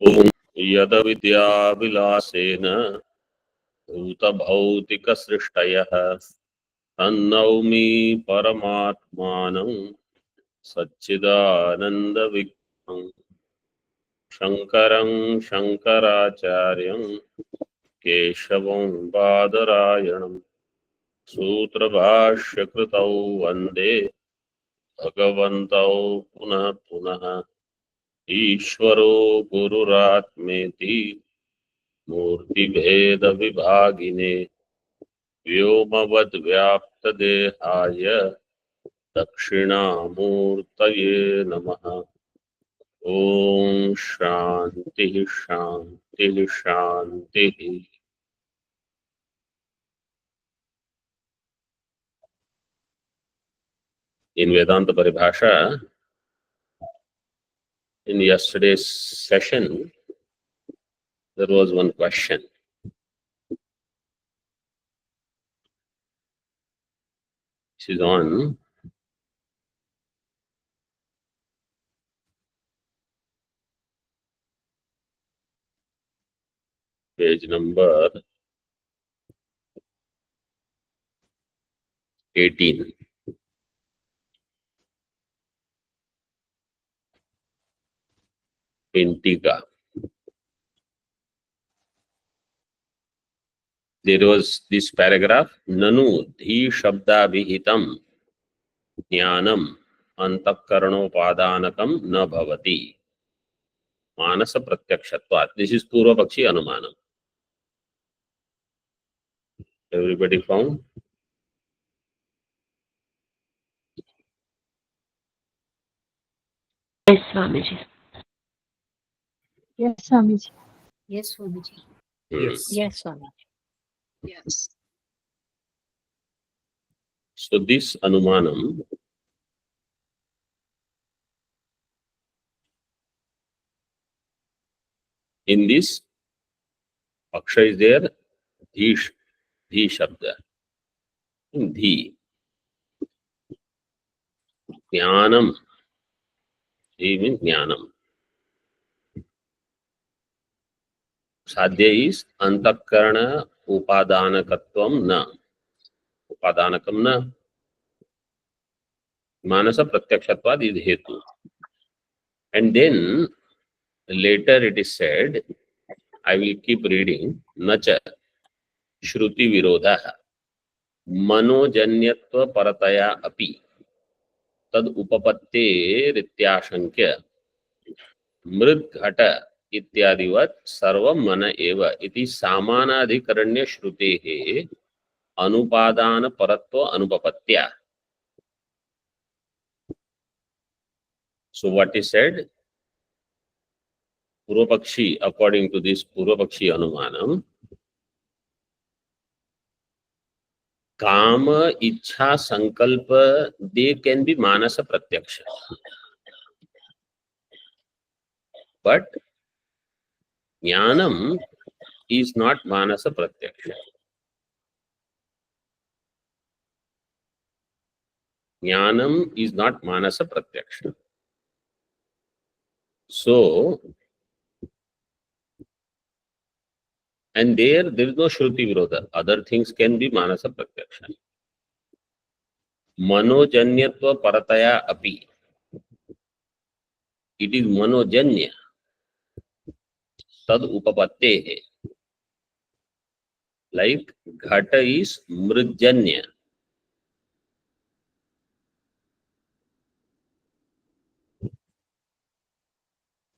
ॐ यदविद्याविलासेन भूतभौतिकसृष्टयः तन्नौमि परमात्मानं सच्चिदानन्दविग्रहं शङ्करं शङ्कराचार्यं केशवं बादरायणं सूत्रभाष्यकृतौ वन्दे भगवन्तौ पुनः पुनः ईश्वरो गुरुरात्मेति मूर्तिभेदविभागिने व्योमवद्व्याप्तदेहाय दक्षिणामूर्तये नमः। ओम शांति शांति शांति। In Vedanta Paribhasha, in yesterday's session, there was one question. This is on page number 18. Intika. There was this paragraph, Nanu dhi shabda vihitam jnanam antakaranopadaanakam na bhavati manasa pratyakshatvat. This is Purva Pakshi Anumanam. Everybody found? Yes, Swamiji. Yes, Swamiji. Yes, Swamiji. Yes. Yes, Swamiji. Yes. So this Anumanam in this Aksha is there, Dhi Shabda. In Dhi. Jnanam. Dhi means Jnanam. Sadhya is Antakarana Upadanakatvam na. Upadanakam na. Manasa Pratyakshatvad is Hetu. And then later it is said, I will keep reading, Nacha Shruti Virodha Manojanyatva Parataya Api तद उपपत्ते रित्याशंक्य मृद घट इत्यादिवत् सर्वं मन एव इति सामानाधिकरण्य श्रुतेः अनुपादान परत्व अनुपपत्त्या. So what is said? Purvapakshi, according to this Purvapakshi Anumanam, Kama, Ichha, Sankalpa, they can be Manasa Pratyaksha. But Jnanam is not Manasa Pratyaksha. Jnanam is not Manasa Pratyaksha. So, and there is no Shruti Virodha. Other things can be Manasa Pratyaksha. Manojanyatva Parataya Api. It is Manojanya. Tad Upapattehe. Like Ghata is Mridjanya.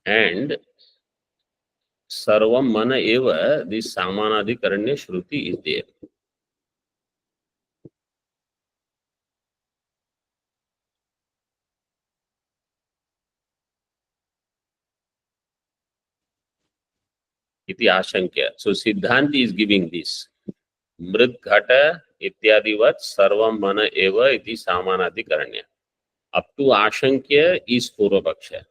And Sarvam Mana Eva, this Samanadikaranya Shruti is there. Iti Ashankya. So Siddhanti is giving this. Mrid Ghata Ityadivat Sarvam Mana Eva iti Samanadikaranya. Up to Ashankya is Purvapaksha.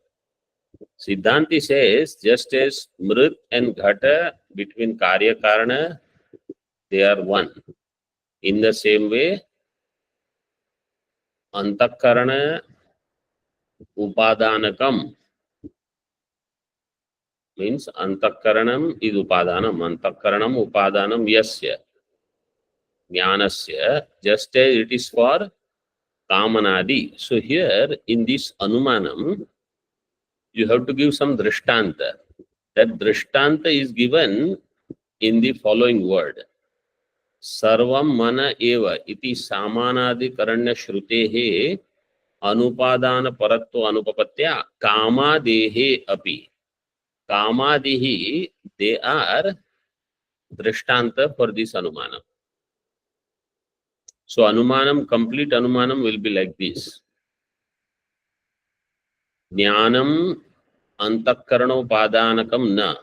Siddhanti says just as Mrit and Ghata between Karya Karana, they are one. In the same way, Antakarana Upadanakam means antakaranam is upadanam. Antakaranam upadanam yasya jnanasya, just as it is for kamanadi. So here in this anumanam, you have to give some drishtanta. That drishtanta is given in the following word. Sarvam mana eva iti samanadikaranya shrutehe अनुपादान परत्व अनुपपत्या कामादेहे अपि. Kamadihi, they are drishtanta for this anumanam. So anumanam, complete anumanam will be like this. Jnanam antakaranopadanakam na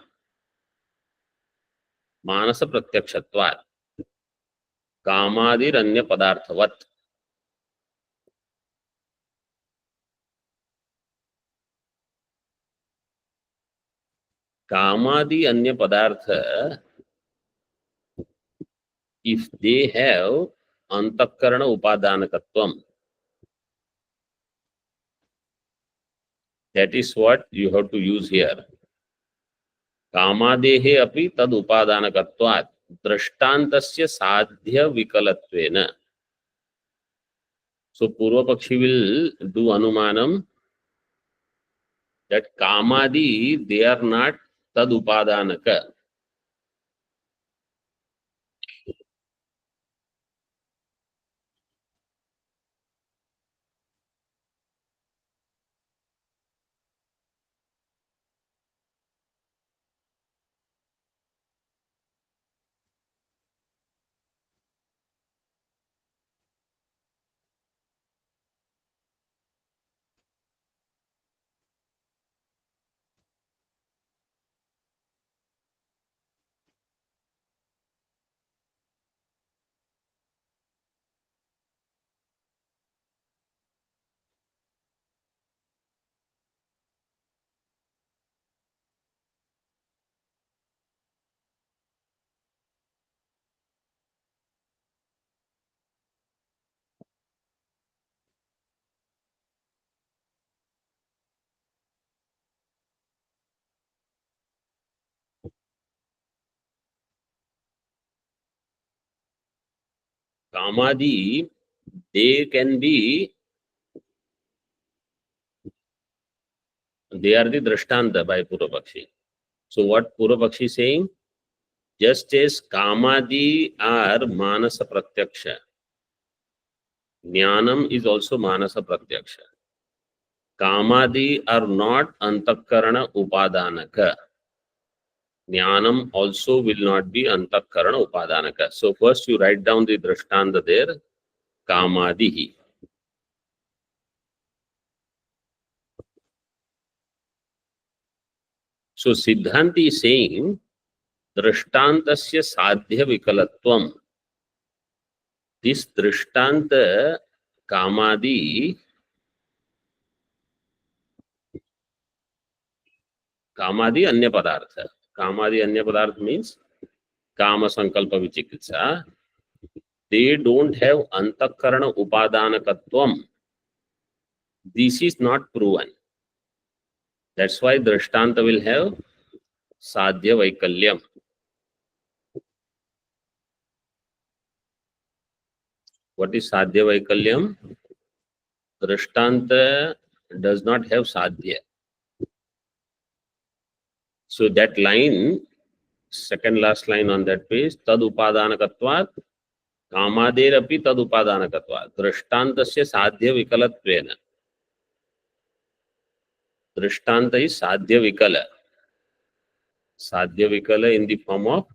manasa pratyakshatvat kamadiranya padarthavat. Kamadi anya padartha, if they have antakarana upadanakatvam, that is what you have to use here. कामादेहे अपि तद उपादानकत्वात् दृष्टान्तस्य साध्य विकलत्वेन. So Purva Pakshi will do anumanam that kamadi, they are not tad upadanaka. Kamadi, they can be, they are the drishtanta by Purva Pakshi. So what Purva Pakshi is saying? Just as kamadi are manasa pratyaksha, jnanam is also manasa pratyaksha. Kamadi are not antakarana upadanaka. Jnanam also will not be antakarana upadanaka. So first you write down the drishtanta there, kamadihi. So Siddhanti is saying drishtantasya sadhya vikalatvam. This drishtanta kamadi, kamadi anya padartha. Kamadi anya padartha means kama sankalpa vichikitsa. They don't have antakarana upadanakatvam. This is not proven. That's why drishtanta will have sadhya vaikalyam. What is sadhya vaikalyam? Drishtanta does not have sadhya. So that line, second last line on that page, tad upadanakatvat कामादेरपि तद उपादानकत्वात् दृष्टान्तस्य साध्य विकलत्वेन. दृष्टान्त is साध्य विकल. साध्य विकल in the form of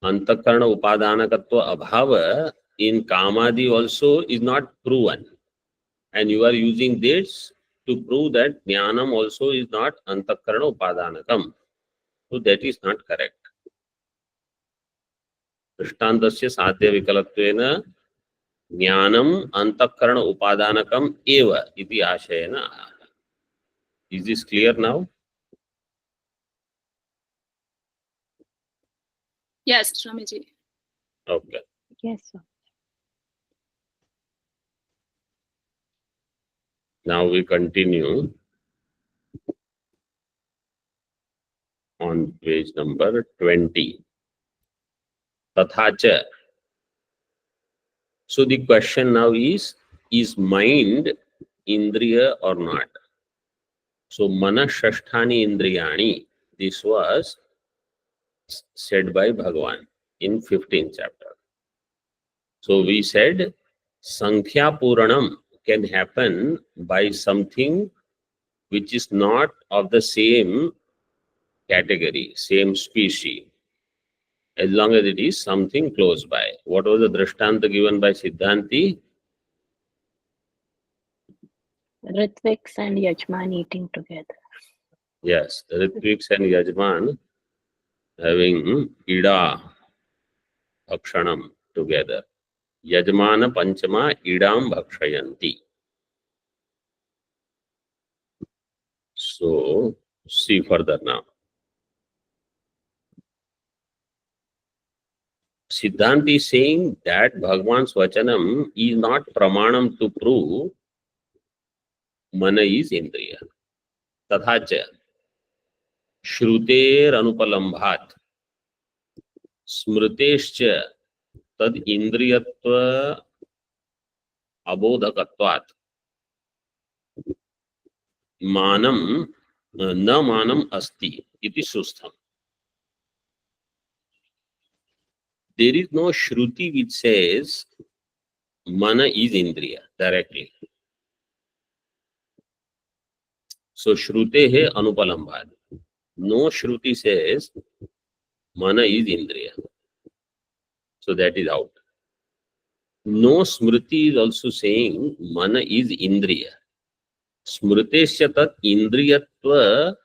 अंतःकरण उपादानकत्व अभाव in kamadi also is not proven, and you are using this to prove that jnanam also is not antakarana upadanakam. So that is not correct. दृष्टान्तस्य साध्य विकलत्वेन ज्ञानम अंतःकरण उपादानकम एव इति आशयेन. Is this clear now? Yes, Swamiji. Okay. Yes, sir. Now we continue. on page number 20. Tathacha. So the question now is mind indriya or not? So mana shashthani indriyani, this was said by Bhagavan in 15th chapter. So we said Sankhya Puranam can happen by something which is not of the same category, same species, as long as it is something close by. What was the Drishtanta given by Siddhanti? Ritviks and Yajman eating together. Yes, Ritviks and Yajman having Ida Bhakshanam together. Yajmana Panchama Idam Bhakshayanti. So, see further now. Siddhanti is saying that Bhagavan's Vachanam is not pramanam to prove mana is indriya. Tathacha Shruter Anupalambhat Smritescha Tad Indriyatva Abodhakatvat Manam Na Manam Asti Iti Sustham. There is no Shruti which says mana is indriya directly. So Shrute hai Anupalambhat. No Shruti says mana is indriya. So that is out. No Smriti is also saying mana is indriya. Smritesya tat indriyatva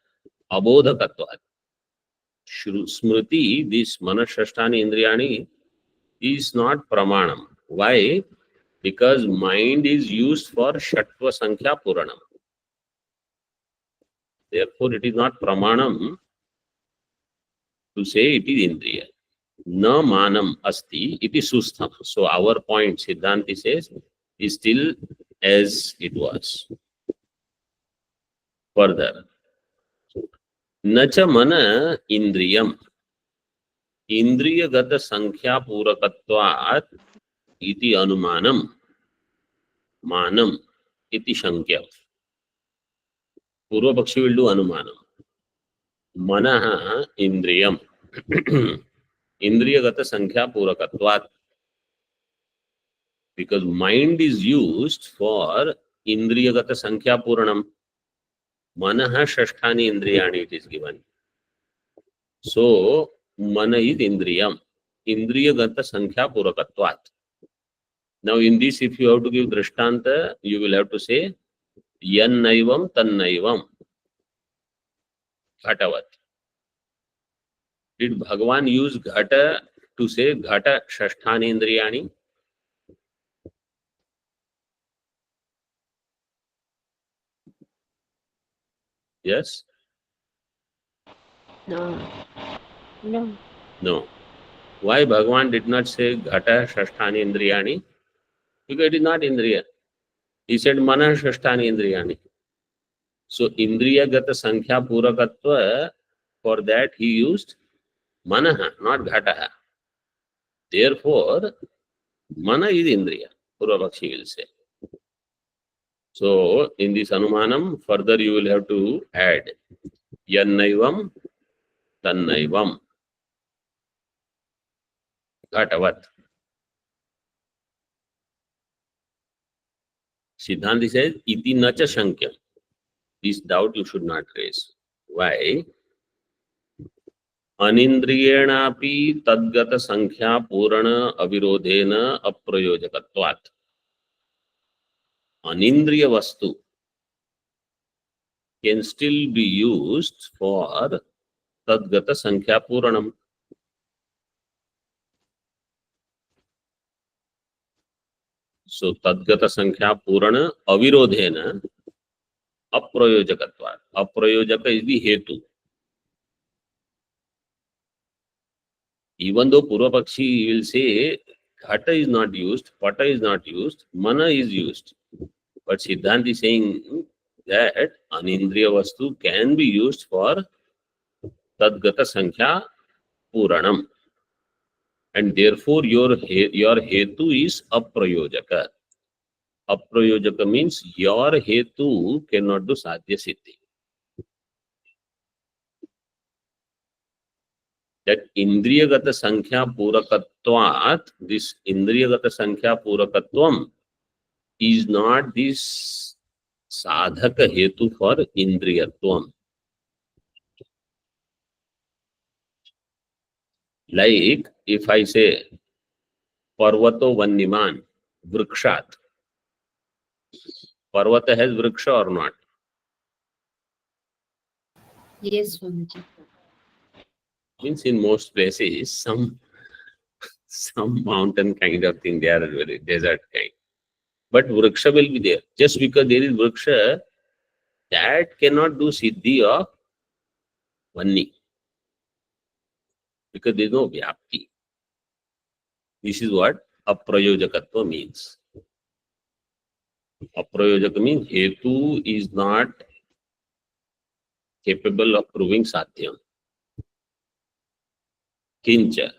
abodhakatvat. Smriti, this mana shashtani indriyani, is not pramanam. Why? Because mind is used for Shatva Sankhya Puranam. Therefore, it is not pramanam to say it is indriya. Na manam asti iti sustham. So our point, Siddhanti says, is still as it was. Further, nacha mana indriyam indriyagata sankhya purakatvat iti anumanam manam iti shankya. Purva Pakshi will do anumanam. Manaha indriyam indriyagata sankhya purakatvat, because mind is used for indriyagata sankhya puranam. Manaha shashthani indriyani, it is given. So mana is indriyam indriyagata sankhya purakatvat. Now in this, if you have to give drishtanta, you will have to say yan naivam tan naivam ghatavat. Did Bhagavan use ghata to say ghata shashthani indriyani? Yes? No. No. No. Why Bhagavan did not say ghata shashthani indriyani? Because it is not indriya. He said mana shashthani indriyani. So indriya gata sankhya purakatva, for that he used manaha, not ghataha. Therefore, mana is indriya, Purvapakshi will say. So in this anumanam, further you will have to add yannaivam tannaivam ghatavat. Siddhanti says iti nacha shankyam. This doubt you should not raise. Why? Anindriyenapi tadgata sankhya purana avirodhena aprayojakatvat. Anindriya vastu can still be used for tadgata sankhya puranam. So tadgata sankhya purana avirodhena aprayojakatvat. Aprayojaka is the hetu. Even though Purvapakshi will say ghata is not used, pata is not used, mana is used. But Siddhanti is saying that anindriya vastu can be used for तद्गत संख्या पूरणम, and therefore your hetu is aprayojaka. Aprayojaka means your hetu cannot do sadhya siddhi. That indriyagata sankhya purakatvat, this indriyagata sankhya purakatvam is not this sadhaka hetu for indriyatvam. Like if I say Parvato Vanniman Vrikshat, Parvata has vriksha or not? Yes, Swamiji. Means in most places some mountain kind of thing, they are very desert kind. But vriksha will be there. Just because there is vriksha, that cannot do siddhi of vanni. Because there is no vyapti. This is what aprayojakatva means. Aprayojaka means hetu is not capable of proving sadhyam. Kincha.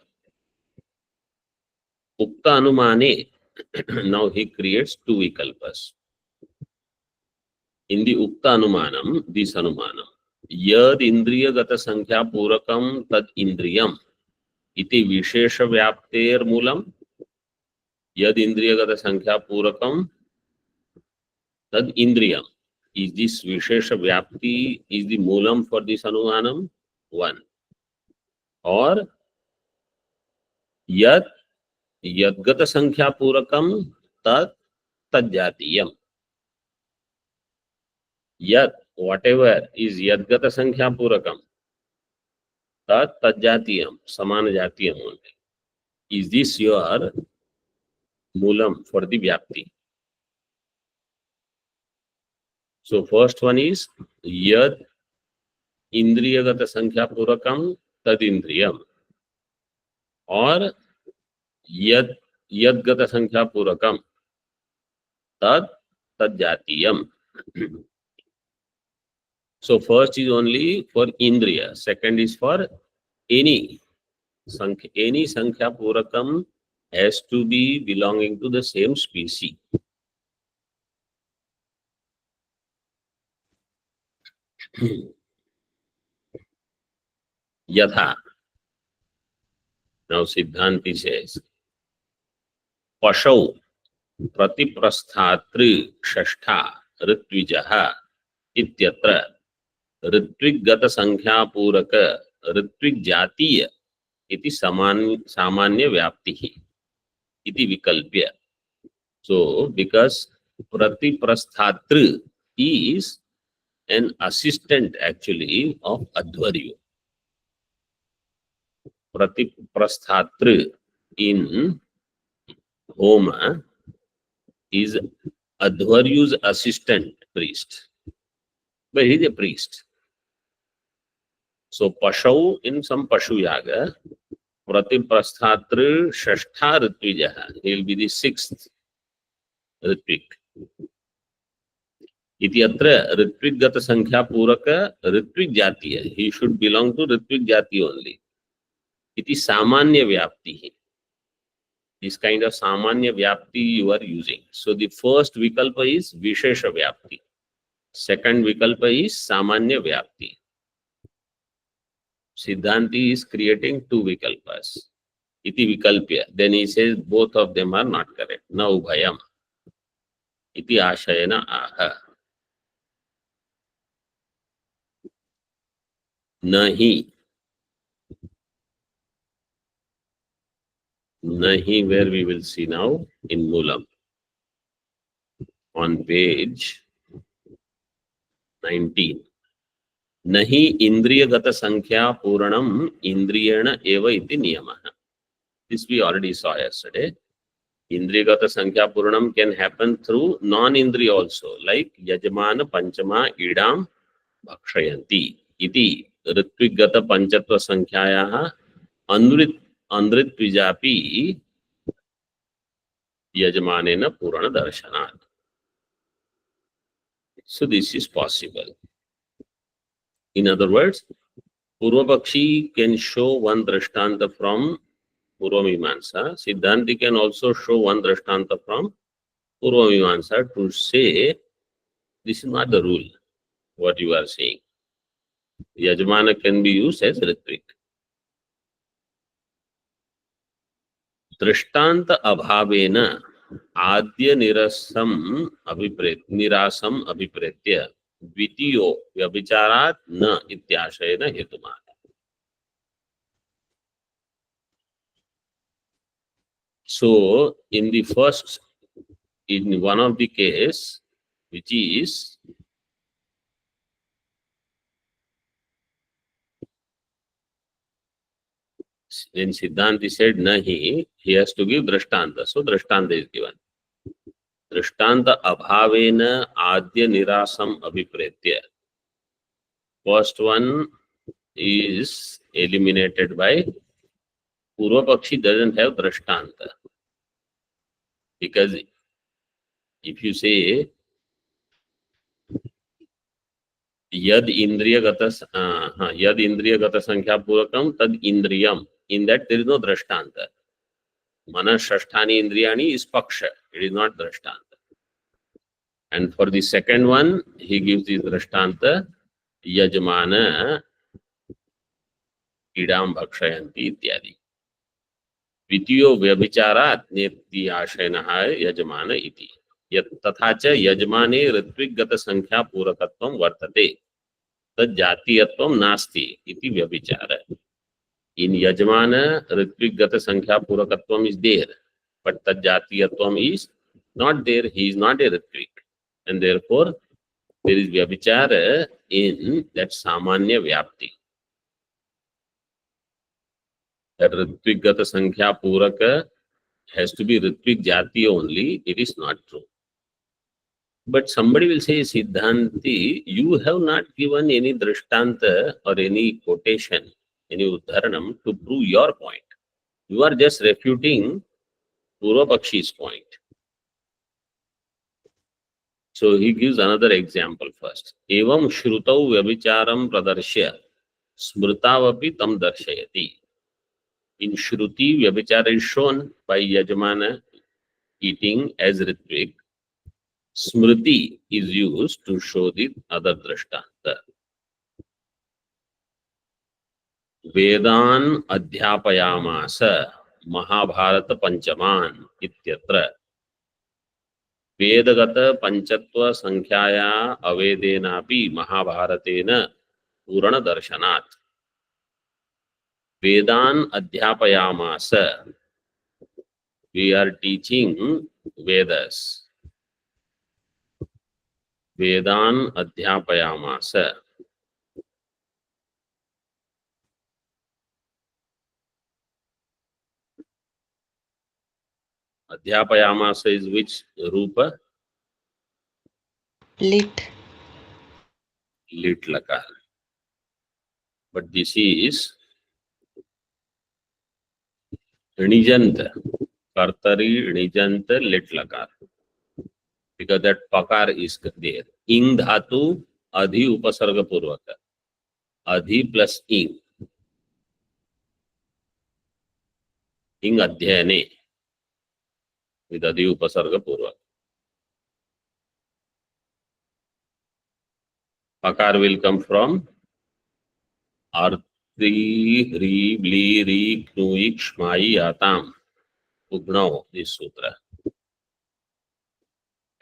Ukta anumane. Now he creates two vikalpas. In the Ukta anumanam, this anumanam. Yad indriya gata sankhya purakam tad indriyam. Iti vishesha vyapter mulam. Yad indriya gata sankhya purakam tad indriyam. Is this vishesha vyapti is the mulam for this anumanam? One. Or yad yadgata sankhya purakam tad tadjatiyam. Yad, whatever is yadgata sankhya purakam tad tadjatiyam, samana jatiyam only. Is this your mulam for the vyapti? So first one is yad indriyagata sankhya purakam tad indriyam, or yadgata sankhya purakam tad tadjatiyam. So first is only for indriya, second is for any sankhya purakam has to be belonging to the same species. Yatha. Now Siddhanti says, Pashau pratiprasthatri shashtha ritvijaha ityatra Ritwik गत संख्या पूरक ऋत्विक जातीय इति सामान्य व्याप्ति इति विकल्प्य. So because pratiprasthatri is an assistant actually of adhvaryu. Pratiprasthatri in Homa is adhvaryu's assistant priest, but he is a priest. So Pashau in some Pashu Yaga, Pratiprasthatri Shashtha Ritvijaha, he will be the sixth Ritvik. Iti atra Ritvik Gata Sankhya Puraka Ritvik Jatiya, he should belong to Ritvik Jati only. Iti Samanya Vyapti. This kind of Samanya Vyapti you are using. So the first Vikalpa is Vishesha Vyapti. Second Vikalpa is Samanya Vyapti. Siddhanti is creating two vikalpas. Iti vikalpya. Then he says both of them are not correct. Na ubhayam. Iti ashayana aha. Nahi. Nahi, where we will see now in Mulam. On page 19. Nahi indriyagata sankhya puranam indriyena eva iti niyamaha. This we already saw yesterday. Indriyagata sankhya puranam can happen through non-indriya also, like yajamana panchama idam bhakshayanti. Iti ritvigata panchatva sankhyayaha andrit vijapi yajamanena purana darshanat. So this is possible. In other words, Purva Pakshi can show one Drishtanta from Purva Mimamsa. Siddhanti can also show one Drishtanta from Purva Mimamsa to say this is not the rule, what you are saying. Yajmana can be used as Ritvik. Drishtanta abhavena आद्य निरासम अभिप्रेत्य द्वितीयो व्यभिचारात् न इत्याशयेन हेतुमाह. So in the first, in one of the case, which is when Siddhanti said nahi, he has to give Drishtanta. So Drishtanta is given. Drishtanta abhavena adya nirasam abhipretya. First one is eliminated by Purva Pakshi doesn't have Drishtanta. Because if you say yad indriya gata sankhya purakam tad indriyam, in that there is no Drishtanta. Mana shasthani indriyani is paksha, it is not Drishtanta. And for the second one, he gives the Drishtanta yajmana idam bhakshayanti ityadi. Vitiyo vyabhicharat neti ashayanaha yajmana iti. तथा च यजमाने ऋत्विक संख्या पूरकत्वं वर्तते तद जातीयत्वं नास्ति इति व्यभिचार. In yajmana Ritwik संख्या पूरकत्वं is there, but तद जातीयत्वं is not there. He is not a Ritwik, and therefore there is व्यभिचार in that samanya vyapti. That Ritwik संख्या पूरक has to be Ritwik jati only. It is not true. But somebody will say, Siddhanti, you have not given any Drishtanta or any quotation, any Uddharanam to prove your point. You are just refuting Purva Pakshi's point. So he gives another example first. Evam shrutau vyabhicharam pradarshya smrutavapi tam darshayati. In Shruti, vyabhichara is shown by Yajmana eating as Ritvik. Smriti is used to show the other Drishtanta. Vedan adhyapayamasa Mahabharata panchaman ityatra. Vedagata panchatva sankhya avedenapi Mahabharatena Purana darshanat. Vedan adhyapayamasa. We are teaching Vedas. Vedan adhyapayamasa. Adhyapayamasa is which rupa? Lit. Lit lakar. But this is Nijanta. Kartari Nijanta lit lakar. Because that pakar is there. Ing dhatu adhi upasarga purvaka. Adhi plus ing. Ing adhyayane. With adhi upasarga purvaka. Pakar will come from arthi, ri, bli, ri, knu, ik, shmai, atam. Ugnav, this sutra.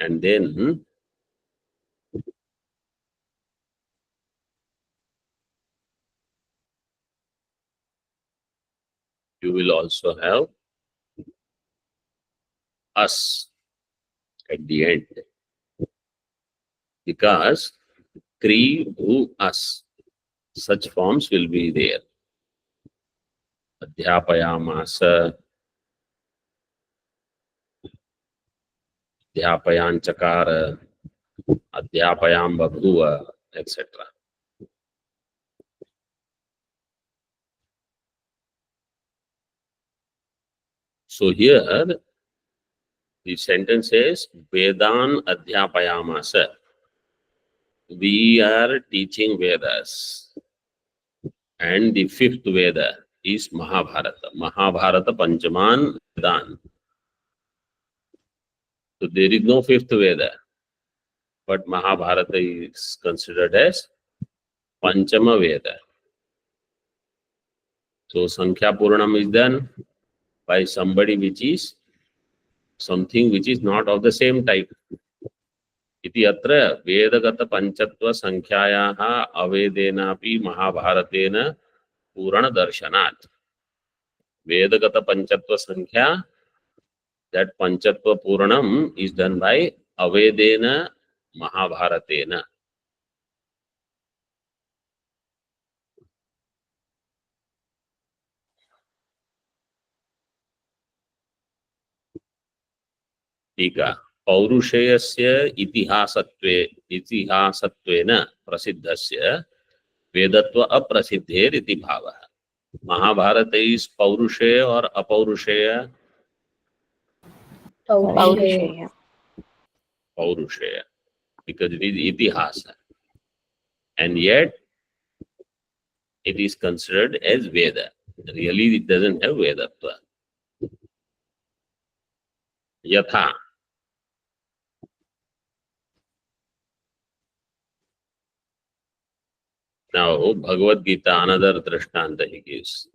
And then you will also have us at the end. Because Kri, Bhu, As, such forms will be there. Adhyapayamasa, Adhyapayanchakara, Adhyapayam Babhuva, etc. So here the sentence says Vedan Adhyapayamasa. We are teaching Vedas. and the fifth Veda is Mahabharata. Mahabharata Panchaman Vedan. So there is no fifth Veda, but Mahabharata is considered as Panchama Veda. So Sankhya Puranam is done by somebody which is something which is not of the same type. इति अत्र वेदगत पंचत्व संख्यायाः अवेदेनापि महाभारतेन पूर्ण दर्शनात्. वेदगत पंचत्व संख्या, that panchatva puranam is done by avedena mahabharatena. टीका पौरुषेयस्य इतिहासत्वेन प्रसिद्धस्य वेदत्व अप्रसिद्धेर इति भावः. Mahabharat is पौरुषेय और अपौरुषेय. Paurusheya. Paurusheya, because it is itihasa, and yet it is considered as Veda. Really, it doesn't have Vedatva. Yatha. Now, Bhagavad Gita, another Drishtanta he gives.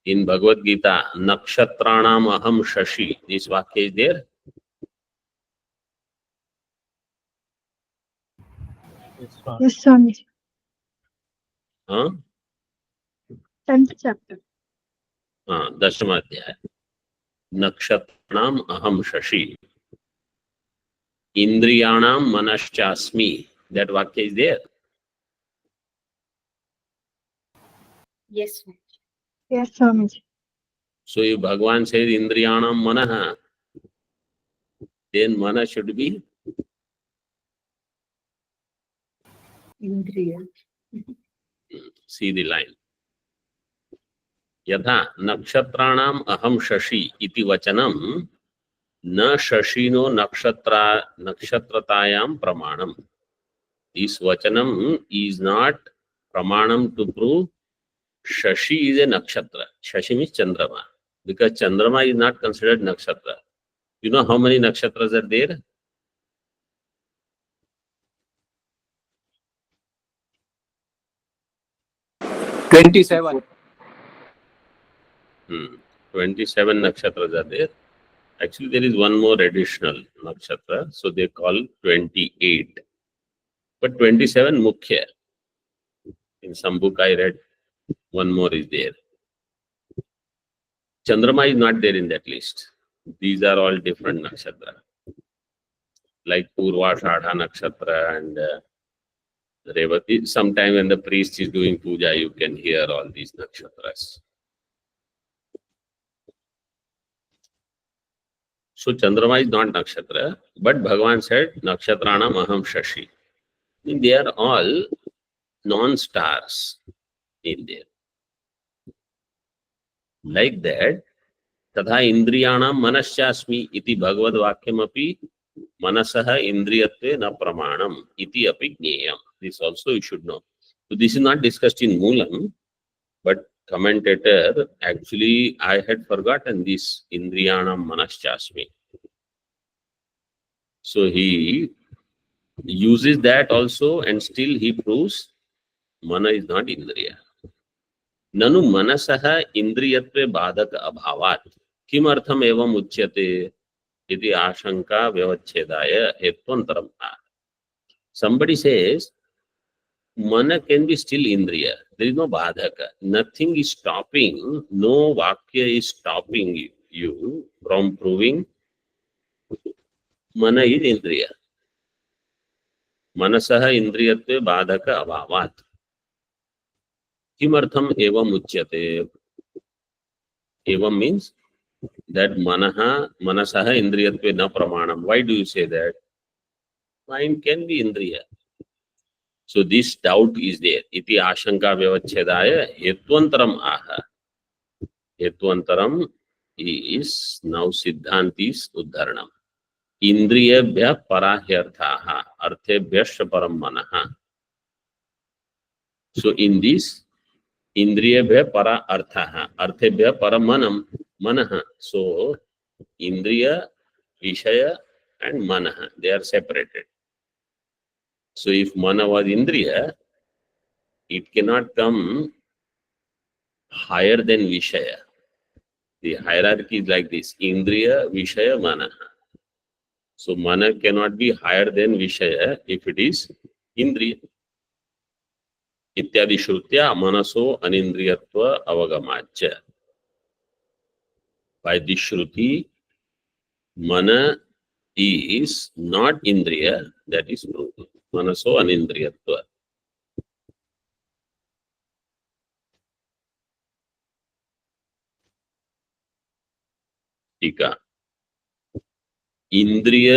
In Bhagavad Gita, Nakshatranam aham shashi. This vakya is there. Yes, Swamiji. Huh? 10th chapter. Dashamadhyaya. Nakshatranam aham shashi. Indriyanam manaschasmi. That vakya is there. Yes, Swamiji. Yes, Swamiji. So if Bhagavan says Indriyanam manaha, then mana should be Indriya. see the line. Yatha nakshatranam aham shashi iti vachanam na shashino nakshatratayam pramanam. This vachanam is not pramanam to prove Shashi is a nakshatra. Shashi means Chandrama. Because Chandrama is not considered nakshatra. You know how many nakshatras are there? Hmm. 27. 27 nakshatras are there. Actually, there is one more additional nakshatra. So they call 28. But 27 mukhya. In some book I read, one more is there. Chandrama is not there in that list. These are all different nakshatra. Like Purva Shadha nakshatra and Revati. Sometime when the priest is doing puja, you can hear all these nakshatras. So Chandrama is not nakshatra, but Bhagavan said nakshatrana maham shashi. They are all non-stars in there. Like that, तथा इंद्रियाणां मनश्चास्मि इति भगवद वाक्यमपि मनसः इंद्रियत्वे न प्रमाणम इति अपि ज्ञेयम. This also you should know. So this is not discussed in Moolam, but commentator, actually I had forgotten this indriyanam manaschasmi. So he uses that also, and still he proves mana is not indriya. Nanu manasaha indriyatve badhak abhavat किमर्थम एवं उच्यते इति आशंका व्यवच्छेदाय हेत्वंतरम. Somebody says mana can be still indriya. There is no badhaka. Nothing is stopping, no vakya is stopping you from proving mana is indriya. Manasaha indriyatve badhaka abhavat किमर्थम एवं उच्यते. Evam means that manasaha indriyatve na pramanam. Why do you say that? Mind can be indriya. So this doubt is there. Iti ashanka vyavachedaya hetvantaram aha. Hetvantaram is now Siddhanti's uddharanam. Indriyabhya parahyarthaha arthebhyasya param manaha. So in this, इंद्रियेभ्यः पर अर्थः, अर्थेभ्यः पर मनः. So indriya, vishaya and manah, they are separated. So if mana was indriya, it cannot come higher than vishaya. The hierarchy is like this: indriya, vishaya, manah. So mana cannot be higher than vishaya if it is indriya. इत्यादि श्रुत्या मनसो अनिंद्रियत्व अवगमाच्च. By this shruti, mana is not indriya, that is proved. Manaso anindriyatva. टीका. इंद्रिय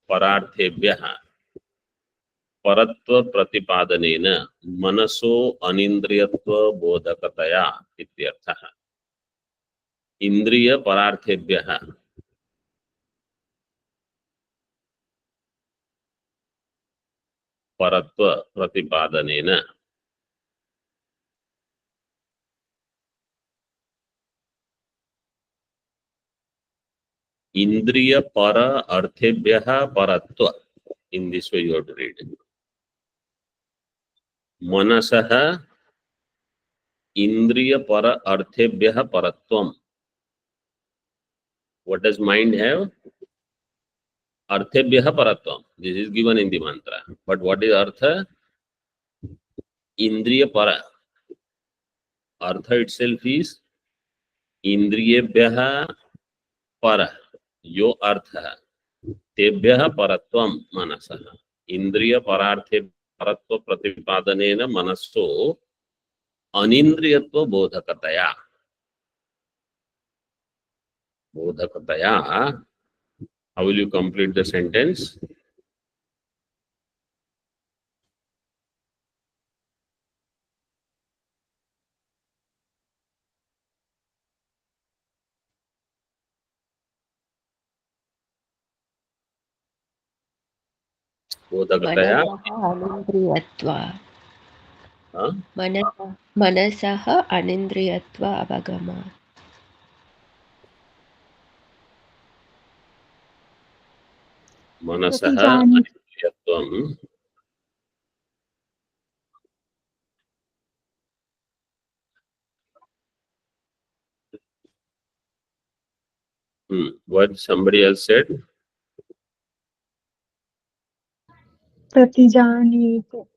परार्थेभ्यः परत्व प्रतिपादनेन मनसो अनिंद्रियत्व बोधकतया इत्यर्थः. इंद्रिय परार्थेभ्यः परत्व प्रतिपादनेन इंद्रिय पर अर्थेभ्यः परत्व. In this way you have to read it. मनसः इंद्रिय पर अर्थेभ्यः परत्वम. What does mind have? Arthebhyah paratvam. This is given in the mantra. But what is artha? Indriya para. Artha itself is indriyebhyah para. Yo artha. Tebhyah paratvam manasah. Indriya pararthe paratva pratipadanena manaso anindriyatva bodhakataya. Bodhakataya. How will you complete the sentence? Bodhakataya. मनसः अनिन्द्रियत्व अवगमात्. मनसः प्रतिजानी. अनिन्द्रियत्वम् What somebody else said? Pratijanite.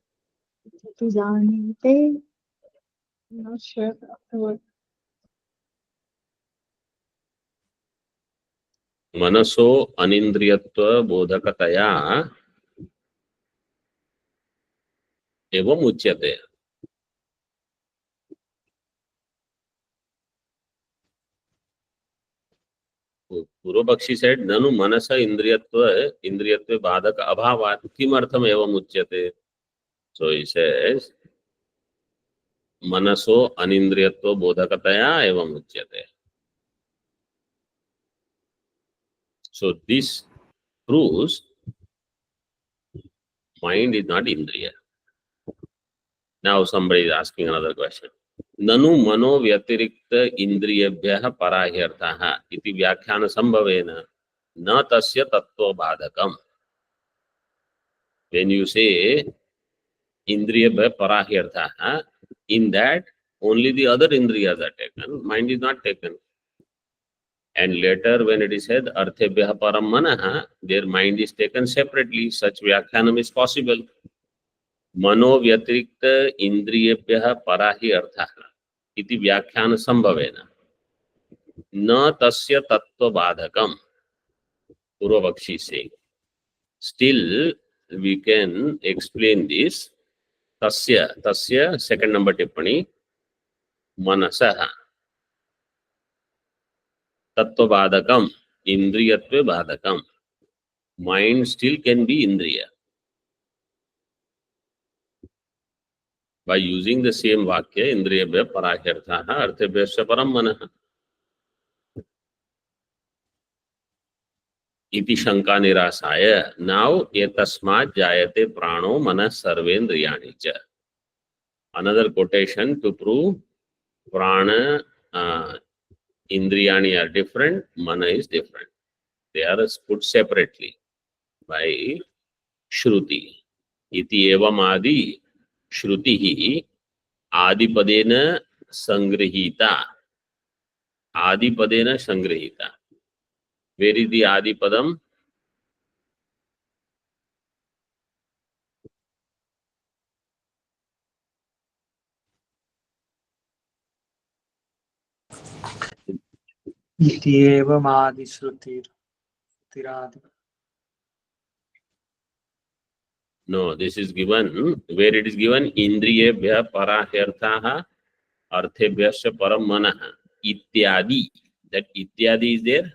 Pratijanite. I'm not sure of the word. मनसो अनिन्द्रियत्व बोधकतया एवं उच्यते. पूर्वपक्षी said ननु मनस इंद्रियत्व बाधक अभावात् किमर्थम एवं उच्यते. So he says मनसो अनिन्द्रियत्व बोधकतया एवं उच्यते. So this proves mind is not indriya. Now somebody is asking another question. ननु मनो व्यतिरिक्त इंद्रियेभ्यः पराह्यर्थः इति व्याख्यान संभवेन न तस्य तत्व बाधकम्. When you say indriyebhyah parahyarthah, in that only the other indriyas are taken, mind is not taken. And later when it is said arthebhyah param manah, their mind is taken separately. Such vyakhyanam is possible. Mano vyatirikta indriyebhyah parahyarthah iti vyakhyan sambhavena na tasya tattva badhakam. Purvapakshi is saying. Still we can explain this. Tasya second number tippani manasah tattva badhakam indriyatve badhakam. Mind still can be indriya. By using the same vakya, indriyabhya parahyarthaha arthebhyasya param manah. Iti shanka nirasaya. Now etasmat jayate prano manah sarvendriyani cha. another quotation to prove prana, indriyani are different, mana is different. They are put separately by Shruti. Iti evam adi Shrutihi Adipadena Sangrihita. Adipadena Sangrihita. Where is the Adipadam? इत्येवमादिश्रुतिरादि. No, this is given where it is given Indriyebhya Parahyarthaha Arthebhyasya Param Manaha Ityadi. That Ityadi is there.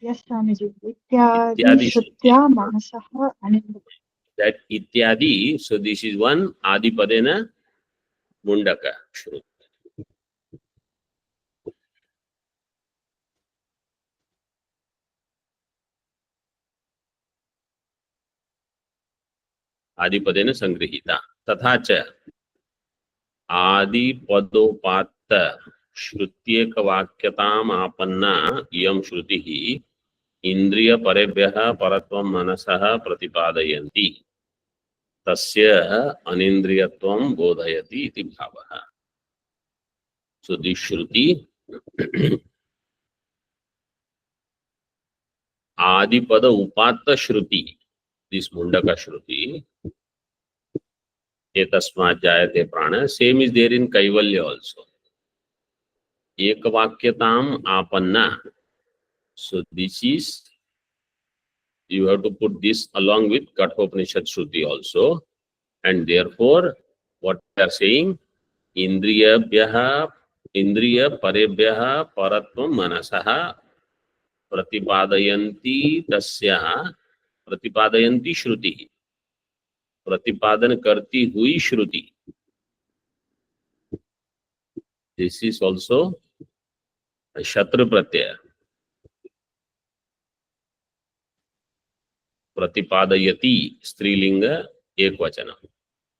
Yes, Swamiji. Ityadi Ityadi Shrutya Manasaha Anindra. That Ityadi, so this is one Adipadena Mundaka Shruti. आदिपदेन संगृहीता तथा च आदिपदोपात्त श्रुत्येक वाक्यताम आपन्ना इयं श्रुतिः इंद्रिय परेभ्यः परत्वं मनसः प्रतिपादयन्ति तस्य अनिन्द्रियत्वं बोधयति इति भावः. So this Shruti Adipada Upatta Shruti, this Mundaka Shruti, Etasmat Jayate Prana, same is there in Kaivalya also. Ekavakyatam Apanna. So this is, you have to put this along with Kathopanishad Shruti also. And therefore, what they are saying, Indriya Parebhyaha Paratvam Manasaha Pratipadayanti Tasya Pratipadayanti Shruti. Pratipadan karti hui Shruti. This is also a Shatru Pratyaya. Pratipadayati Strilinga Ekvachana.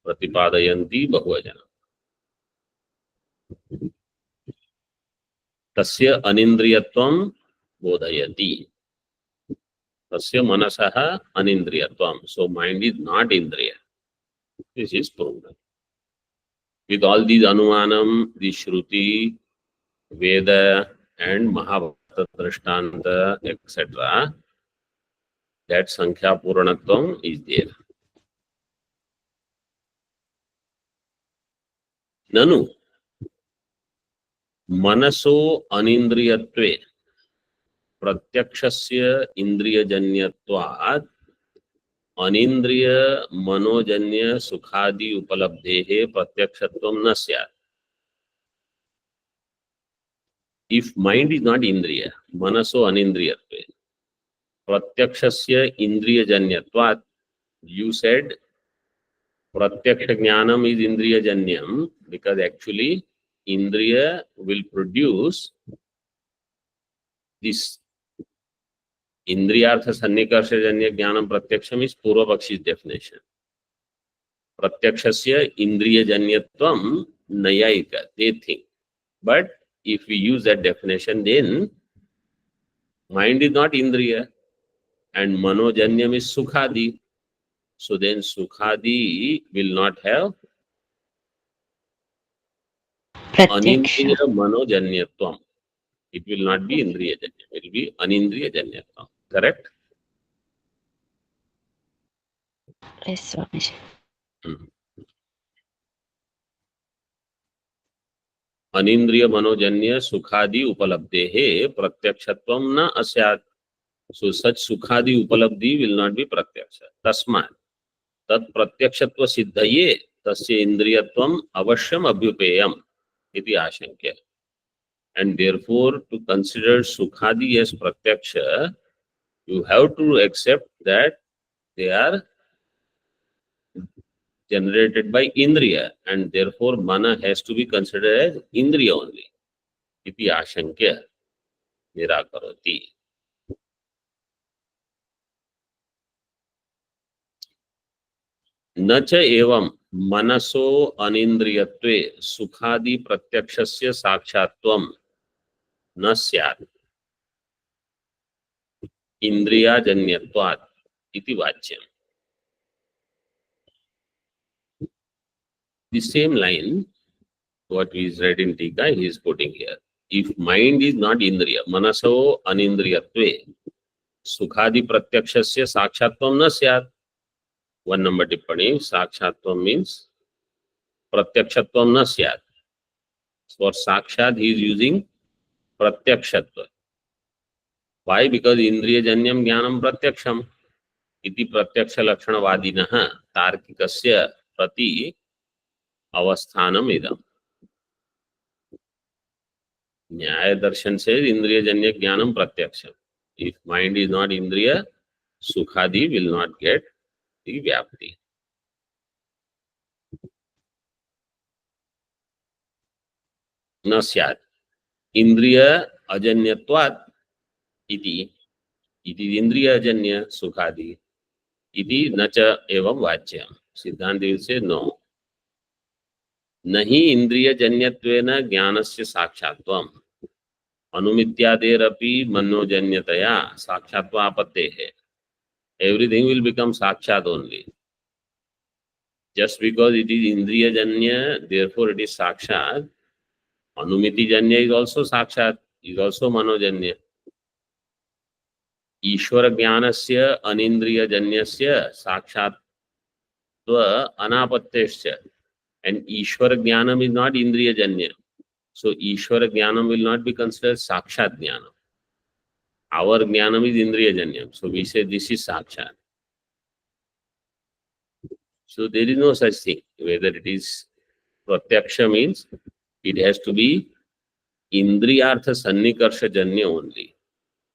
Pratipadayanti Bahuvachana. Tasya Anindriyatvam Bodhayati. Tasya Manasaha Anindriyatvam. So mind is not Indriya. This is proven. With all these Anumanam, the Shruti, Veda and Mahabharata Drishtanta, etc., that Sankhya Puranatvam is there. Nanu Manaso Anindriyatve Pratyakshasya Indriyajanyatvat Anindriya Manojanya Sukhadi Upalabdhehe Pratyakshatvam na syat. If mind is not Indriya, Manaso Anindriyatve Pratyakshasya Indriyajanyatvat, you said Pratyaksha Jnanam is Indriyajanyam because actually Indriya will produce this Indriyartha Sannikarshajanya Jnanam Pratyaksham is Purva Pakshi's definition. Pratyakshasya Indriyajanyatvam Nayayika, they think. But if we use that definition, then mind is not Indriya and Manojanyam is Sukhadi. So then Sukhadi will not have Pratyaksha. Anindriya Manojanyatvam. It will not be Indriya Janyam. It will be Anindriya Janyatvam. Correct? Yes, Swamiji. Anindriya Manojanya Sukhadi Upalabdehe Pratyakshatvam na asyat. So such Sukhadi Upalabdhi will not be Pratyaksha. Tasmat. Tat Pratyakshatva Siddhaye Tasya Indriyatvam Avashyam Abhyupeyam iti Ashankya. And therefore, to consider Sukhadi as Pratyaksha, you have to accept that they are generated by Indriya, and therefore Mana has to be considered as Indriya only. Iti Ashankya Nirakaroti. न च एवं मनसो अनिन्द्रियत्वे सुखादि प्रत्यक्षस्य साक्षात्वं न स्यात् इंद्रियाजन्यत्वात् इति वाच्यम्. The same line, what is read in Tika, he is putting here. If mind is not indriya, manaso anindriyatve, sukhadi pratyakshasya sakshatvam na syat. 1 number tippani, sakshatvam means pratyakshatvam na syat. For sakshat, he is using pratyakshatva. Why? Because indriya janyam jnanam pratyaksham. Iti pratyaksha lakshanavadinah tarkikasya prati अवस्थानम इदम. न्याय दर्शन से इंद्रिय जन्य ज्ञानम प्रत्यक्षम. If mind is not इंद्रिय, सुखादि will not get the व्याप्ति. न स्यात् इंद्रिय अजन्यत्वात् इति. इति इंद्रिय अजन्य सुखादि इति न च एवं वाच्यम. सिद्धांत से नो, नहीं इंद्रिय जन्यत्वेन ज्ञानस्य साक्षात्वम् अनुमित्यादेरपि मनोजन्यतया साक्षात्वापत्तेः. Everything will become sakshat only. Just because it is indriya janya, therefore it is sakshat. Anumiti janya is also sakshat, is also manojanya. Ishvara jnanasya anindriya janyasya sakshatva anapattesya. And Ishvara jnanam is not indriya janya. So Ishvara jnanam will not be considered sakshat jnanam. Our jnanam is indriya janyam. So we say this is sakshat. So there is no such thing. Whether it is pratyaksha means it has to be indriyartha sannikarsha janya only.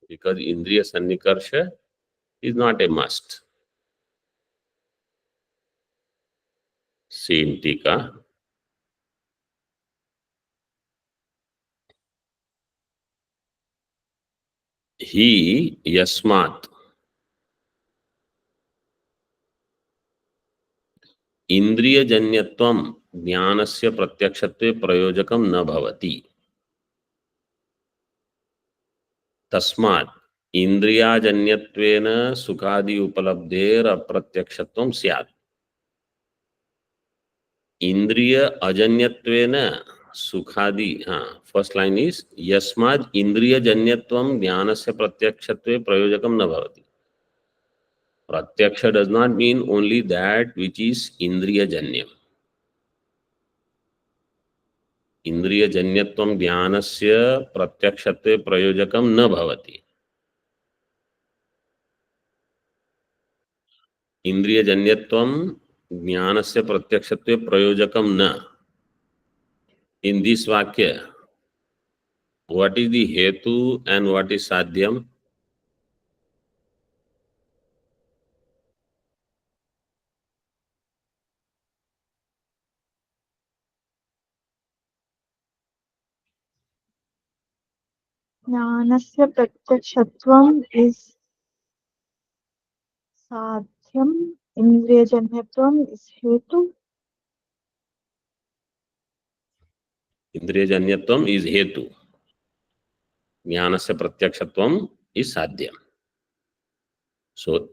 Because indriya sannikarsha is not a must. See in Tika. He yasmat इंद्रिय जन्यत्वम ज्ञानस्य प्रत्यक्षत्वे प्रयोजकम न भवति. तस्मात् इंद्रियाजन्यत्वेन सुखादि उपलब्धेर अप्रत्यक्षत्वम स्यात्. इंद्रिय अजन्यत्वेन सुखादि, first line is यस्मात् इंद्रिय जन्यत्वम ज्ञानस्य प्रत्यक्षत्वे प्रयोजकम न भवति. Pratyaksha does not mean only that which is indriya janyam. Indriya janyatvam jnanasya pratyakshatve prayojakam na bhavati. Indriya janyatvam jnanasya pratyakshatve prayojakam na. In this vakya, what is the hetu and what is sadhyam? ज्ञानस्य प्रत्यक्षत्वम् is sadhyam, indriyajanyatvam is hetu. Indriya janyatvam is hetu. Jnanasya pratyakshатvam is sadhyam. So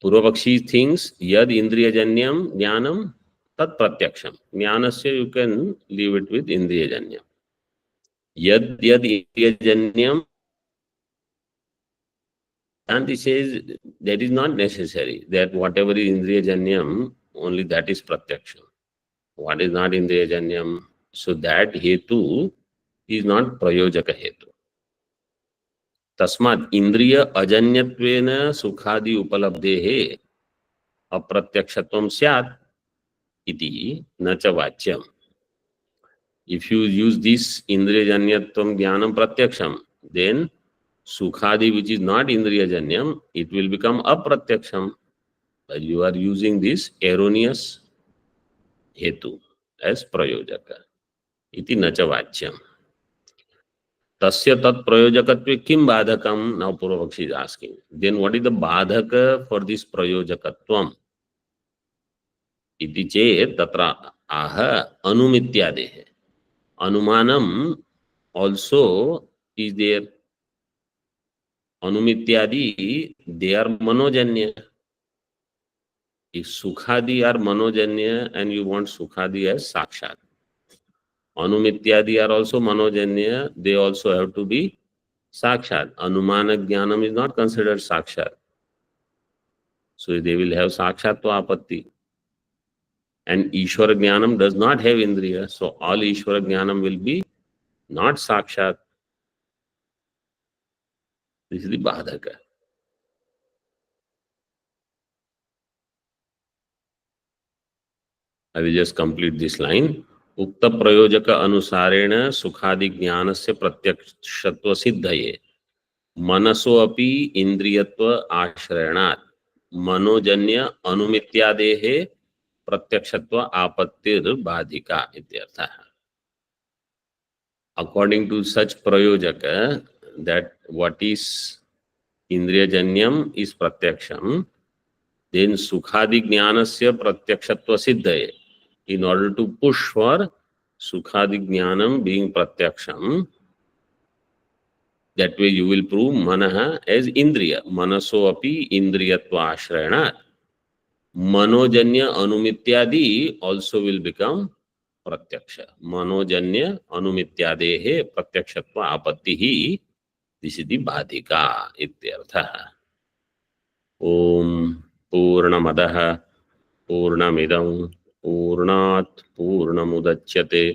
Purvapakshi thinks yad indriyajanyam jnanam tat pratyaksham. Jnanasya you can leave it with indriyajanyam. Yad indriyajanyam, and he says that is not necessary. That whatever is indriyajanyam, only that is pratyaksham. What is not indriyajanyam? So that hetu is not prayojaka hetu. तस्मात् इंद्रिय अजन्यत्वेन सुखादि उपलब्धेः अप्रत्यक्षत्वं स्यात् इति न च वाच्यम्. If you use this indriyajanyatvam jnanam pratyaksham, then sukhadi which is not indriyajanyam, it will become apratyaksham. But you are using this erroneous hetu as prayojaka. Iti na cha vacyam. Tasya tat prayojakatve kim badhakam? Now Purvapakshi is asking. Then what is the badhaka for this prayojakatvam? इति चेत् तत्र आह अनुमित्यादेः अनुमानम also is there. अनुमित्यादि they are manojanya. If sukhadi are manojanya and you want sukhadi as sakshat, anumityadi are also manojanya, they also have to be sakshat. Anumana jnanam is not considered sakshat, so they will have sakshat to apatti. And Ishvara jnanam does not have indriya, so all Ishvara jnanam will be not sakshat. This is the badhaka. I will just complete this line. उक्त प्रयोजक अनुसारेण सुखादि ज्ञानस्य प्रत्यक्षत्व सिद्धये मनसो अपि इंद्रियत्व आश्रयणात् मनोजन्य अनुमित्यादेः प्रत्यक्षत्व आपत्तिर बाधिका इत्यर्थः. According to such prayojaka, that what is indriyajanyam is pratyaksham, then sukhadi jnanasya pratyakshत्व siddhaye. In order to push for sukhadi jnanam being pratyaksham, that way you will prove manaha as indriya. Manaso api indriyatva ashrayana. Manojanya anumityadi also will become pratyaksha. Manojanya anumityadehe pratyakshatva apattihi. This is the badhika ityartha. Om Purnamadaha Purnamidam पूर्णात् पूर्णमुदच्यते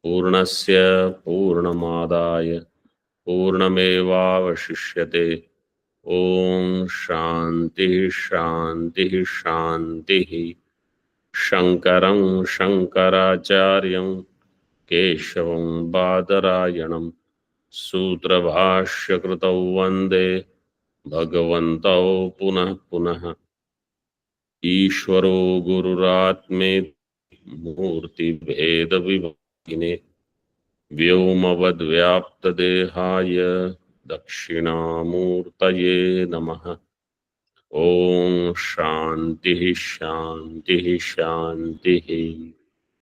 पूर्णस्य पूर्णमादाय पूर्णमेवावशिष्यते. ओम शांति शांति शांति. शंकरं शंकराचार्यं केशवं बादरायणं सूत्रभाष्यकृतौ वन्दे भगवन्तौ पुनः पुनः. ईश्वरो गुरुरात्मेति मूर्तिभेद विभागिने व्योमवद्व्याप्तदेहाय दक्षिणामूर्तये नमः. ओम शांति शांति शांति.